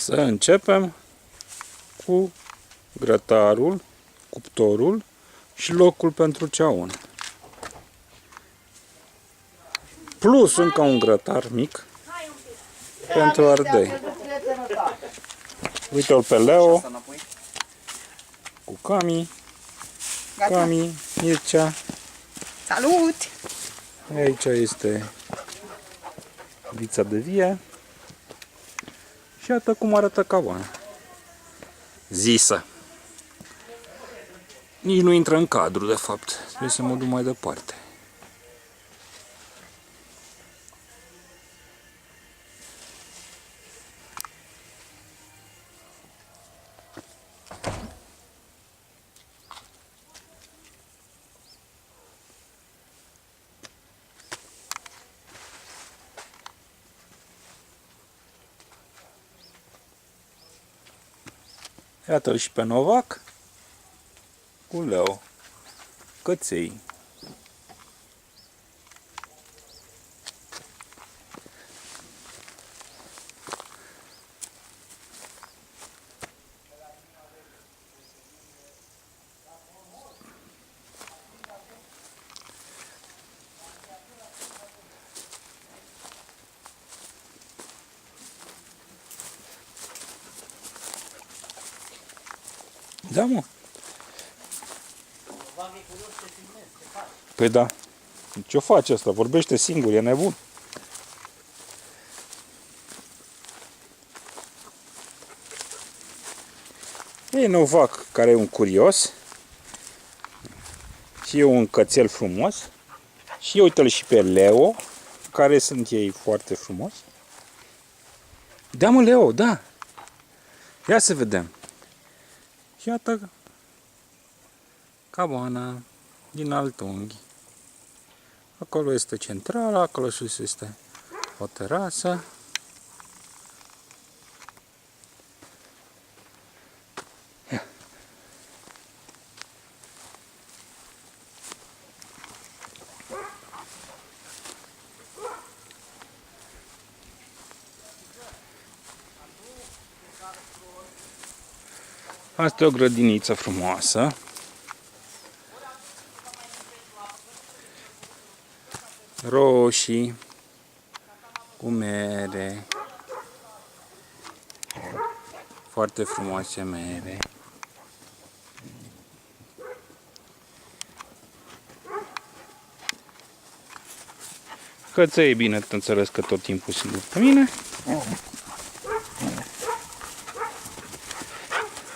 Să începem cu grătarul, cuptorul și locul pentru ceaun. Plus încă un grătar mic pentru ardei. Uite-l pe Leo cu Cami, Mircea. Salut! Aici este vița de vie. Și iată cum arată cabana. Zisă. Nici nu intră în cadru, de fapt. Trebuie să mă duc mai departe. Iată-l și pe Novac cu Leo, căței. Da, mă. Păi da. Ce-o face asta? Vorbește singur, e nebun. E Novac, care e un curios. Și e un cățel frumos. Și uite-l și pe Leo, care sunt ei foarte frumoși. Da, mă, Leo, da. Ia să vedem. Și iată cabana din alt unghi. Acolo este centrala, acolo sus este o terasă. Ia. Asta e o grădiniță frumoasă. Roșii cu mere. Foarte frumoase mere. Căței, bine, te înțeles că tot timpul sunt după mine.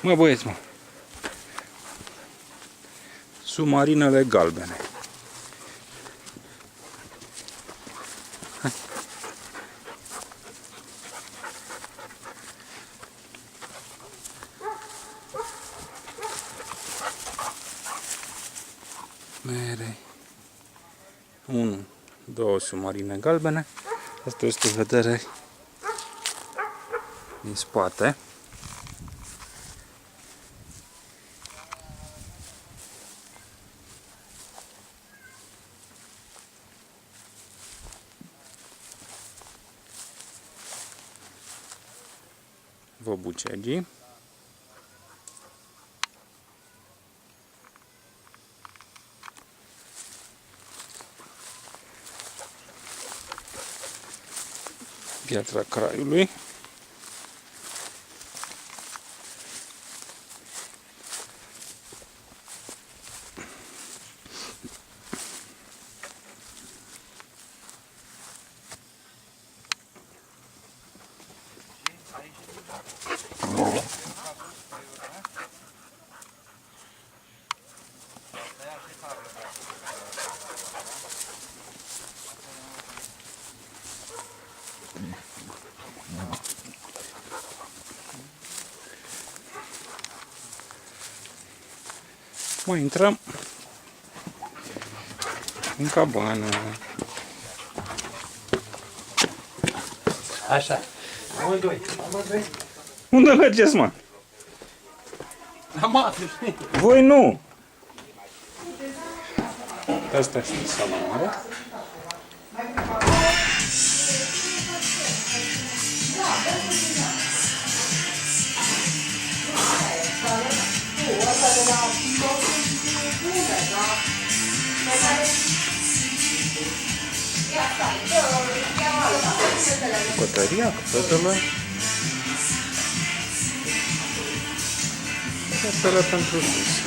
Mă, băieți, mă. Submarinele galbene. Hai. Mere. 1, 2 submarine galbene. Asta este o vedere din spate. Văbucegii. Piatra Craiului. Mai intrăm în cabană. Așa. Amândoi. Unde mergeți, mă? La masă. Voi nu! Asta este sala mare. Bucătăria, fetele. Fetele pentru sus.